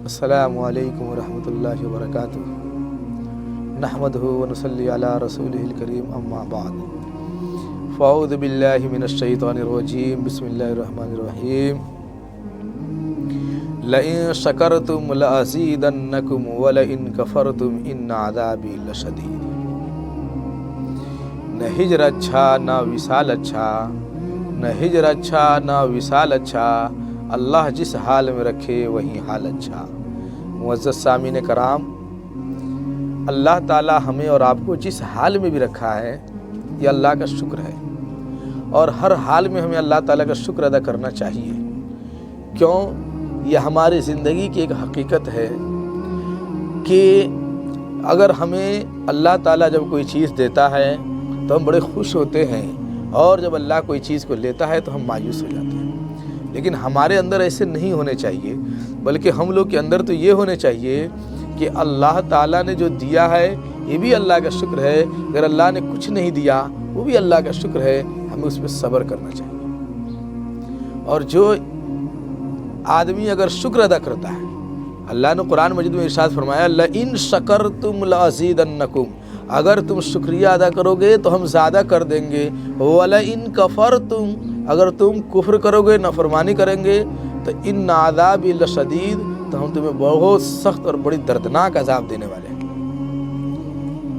अस्सलामु अलैकुम वरहमतुल्लाहि वबरकातुह। नहमदुहु व नुसल्ली अला रसूलिहिल करीम, अम्मा बाद। फ़अऊज़ु बिल्लाहि मिनश शैतानिर रजीम, बिस्मिल्लाहिर रहमानिर रहीम। लइन शकरतुम लअज़ीदन्नकुम व लइन कफरतुम इन्न अज़ाबी लशदीद। न हिजर अच्छा न विसाल अच्छा, न हिजर अच्छा न विसाल अच्छा, अल्लाह जिस हाल में रखे वही हाल अच्छा। मुअज़्ज़ज़ सामीन कराम, अल्लाह ताला हमें और आपको जिस हाल में भी रखा है ये अल्लाह का शुक्र है, और हर हाल में हमें अल्लाह ताला का शुक्र अदा करना चाहिए। क्यों? ये हमारी ज़िंदगी की एक हकीकत है कि अगर हमें अल्लाह ताला जब कोई चीज़ देता है तो हम बड़े खुश होते हैं, और जब अल्लाह कोई चीज़ को लेता है तो हम मायूस हो जाते हैं। लेकिन हमारे अंदर ऐसे नहीं होने चाहिए, बल्कि हम लोग के अंदर तो ये होने चाहिए कि अल्लाह ताला ने जो दिया है ये भी अल्लाह का शुक्र है, अगर अल्लाह ने कुछ नहीं दिया वो भी अल्लाह का शुक्र है, हमें उस पर सब्र करना चाहिए। और जो आदमी अगर शुक्र अदा करता है, अल्लाह ने कुरान मजीद में इरशाद फरमाया लइन शकरतुम लअज़ीदन्नकुम, अगर तुम शुक्रिया अदा करोगे तो हम ज़्यादा कर देंगे। वलइन कफरतुम, अगर तुम कुफ्र करोगे, नाफरमानी करेंगे, तो इन्न अज़ाबी लशदीद, तो हम तुम्हें बहुत सख्त और बड़ी दर्दनाक अज़ाब देने वाले हैं।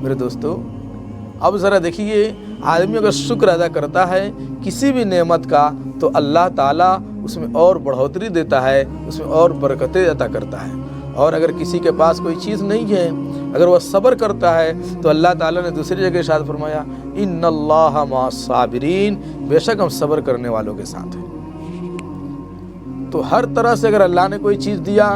मेरे दोस्तों, अब ज़रा देखिए, आदमी अगर शुक्र अदा करता है किसी भी नेमत का तो अल्लाह ताला उसमें और बढ़ोतरी देता है, उसमें और बरकतें अता करता है। और अगर किसी के पास कोई चीज़ नहीं है, अगर वह सब्र करता है तो अल्लाह ताला ने दूसरी जगह इरशाद फरमाया इन्नल्लाहा मअस-साबिरीन, बेशक हम सब्र करने वालों के साथ हैं। तो हर तरह से अगर अल्लाह ने कोई चीज़ दिया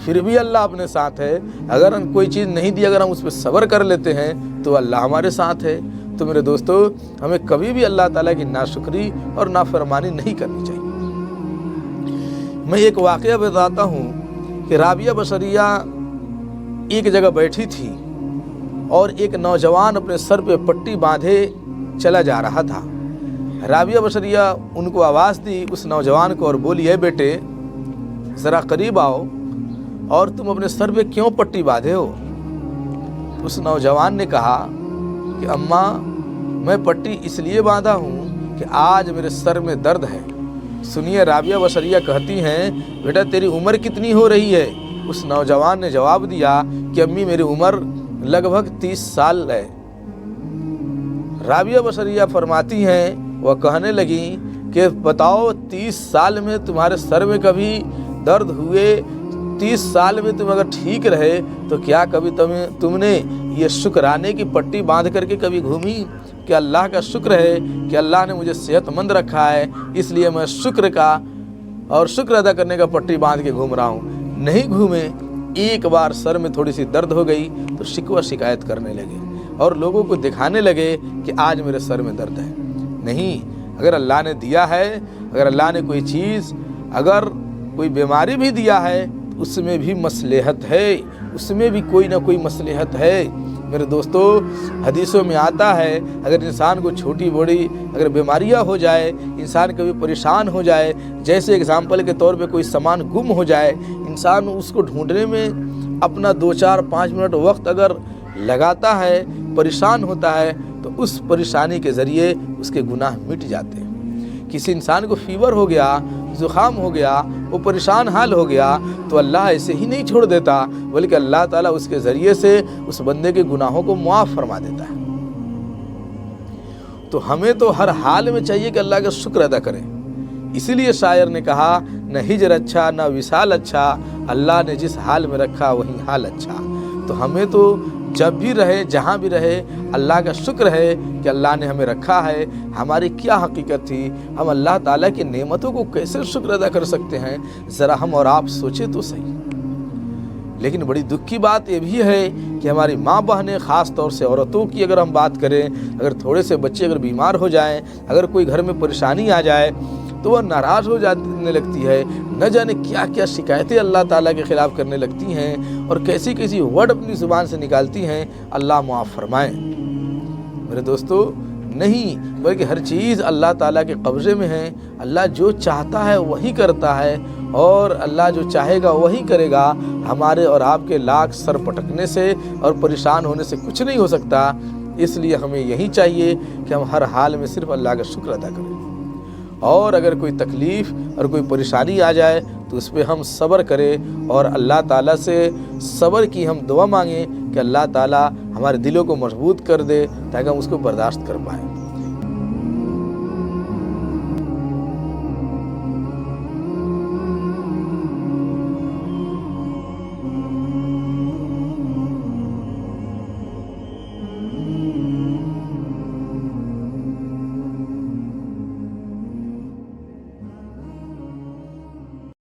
फिर भी अल्लाह अपने साथ है, अगर हम कोई चीज़ नहीं दी, अगर हम उस पर सब्र कर लेते हैं तो अल्लाह हमारे साथ है। तो मेरे दोस्तों, हमें कभी भी अल्लाह ताला की नाशुक्री और नाफरमानी नहीं करनी चाहिए। मैं एक वाक़या बताता हूँ कि राबिया बशरिया एक जगह बैठी थी और एक नौजवान अपने सर पे पट्टी बांधे चला जा रहा था। राबिया बशरिया उनको आवाज़ दी, उस नौजवान को, और बोली है बेटे ज़रा करीब आओ, और तुम अपने सर पे क्यों पट्टी बांधे हो? उस नौजवान ने कहा कि अम्मा, मैं पट्टी इसलिए बांधा हूँ कि आज मेरे सर में दर्द है। सुनिए, राबिया बशरिया कहती हैं बेटा तेरी उम्र कितनी हो रही है? उस नौजवान ने जवाब दिया कि अम्मी मेरी उम्र लगभग 30 साल है। राबिया बशरिया फरमाती हैं, वह कहने लगी कि बताओ 30 साल में तुम्हारे सर में कभी दर्द हुए, 30 साल में तुम अगर ठीक रहे तो क्या कभी तुमने ये शुक्राने की पट्टी बांध करके कभी घूमी कि अल्लाह का शुक्र है कि अल्लाह ने मुझे सेहतमंद रखा है, इसलिए मैं शुक्र का और शुक्र अदा करने का पट्टी बांध के घूम रहा हूँ? नहीं घूमे। एक बार सर में थोड़ी सी दर्द हो गई तो शिकवा शिकायत करने लगे और लोगों को दिखाने लगे कि आज मेरे सर में दर्द है। नहीं, अगर अल्लाह ने दिया है, अगर अल्लाह ने कोई चीज़, अगर कोई बीमारी भी दिया है तो उसमें भी मसलहत है, उसमें भी कोई ना कोई मसलहत है। मेरे दोस्तों, हदीसों में आता है अगर इंसान को छोटी बड़ी अगर बीमारियां हो जाए, इंसान कभी परेशान हो जाए, जैसे एग्जाम्पल के तौर पे कोई सामान गुम हो जाए, इंसान उसको ढूंढने में अपना 2, 4, 5 मिनट वक्त अगर लगाता है, परेशान होता है, तो उस परेशानी के ज़रिए उसके गुनाह मिट जाते हैं। किसी इंसान को फीवर हो गया, ज़ुकाम हो गया, वो परेशान हाल हो गया, तो अल्लाह ऐसे ही नहीं छोड़ देता, बल्कि अल्लाह ताला उसके ज़रिए से उस बंदे के गुनाहों को मुआफ़ फरमा देता है। तो हमें तो हर हाल में चाहिए कि अल्लाह का शुक्र अदा करें। इसीलिए शायर ने कहा न हिजर अच्छा न विसाल अच्छा, अल्लाह ने जिस हाल में रखा वही हाल अच्छा। तो हमें तो जब भी रहे, जहाँ भी रहे, अल्लाह का शुक्र है कि अल्लाह ने हमें रखा है। हमारी क्या हकीकत थी, हम अल्लाह ताला की नेमतों को कैसे शुक्र अदा कर सकते हैं, ज़रा हम और आप सोचें तो सही। लेकिन बड़ी दुख की बात ये भी है कि हमारी माँ बहनें, ख़ास तौर से औरतों की अगर हम बात करें, अगर थोड़े से बच्चे अगर बीमार हो जाएं, अगर कोई घर में परेशानी आ जाए तो वह नाराज़ हो जाने लगती है, न जाने क्या क्या शिकायतें अल्लाह ताला के ख़िलाफ़ करने लगती हैं और कैसी कैसी वर्ड अपनी ज़ुबान से निकालती हैं। अल्लाह मुआफ़ फरमाए। मेरे दोस्तों, नहीं, बल्कि हर चीज़ अल्लाह ताला के कब्ज़े में है। अल्लाह जो चाहता है वही करता है और अल्लाह जो चाहेगा वही करेगा। ہمارے اور آپ کے لاکھ سر پٹکنے سے اور پریشان ہونے سے کچھ نہیں ہو سکتا۔ اس لیے ہمیں یہی چاہیے کہ ہم ہر حال میں صرف اللہ کا شکر ادا کریں، اور اگر کوئی تکلیف اور کوئی پریشانی آ جائے تو اس پہ ہم صبر کریں، اور اللہ تعالیٰ سے صبر کی ہم دعا مانگیں کہ اللہ تعالیٰ ہمارے دلوں کو مضبوط کر دے تاکہ ہم اس کو برداشت کر پائیں۔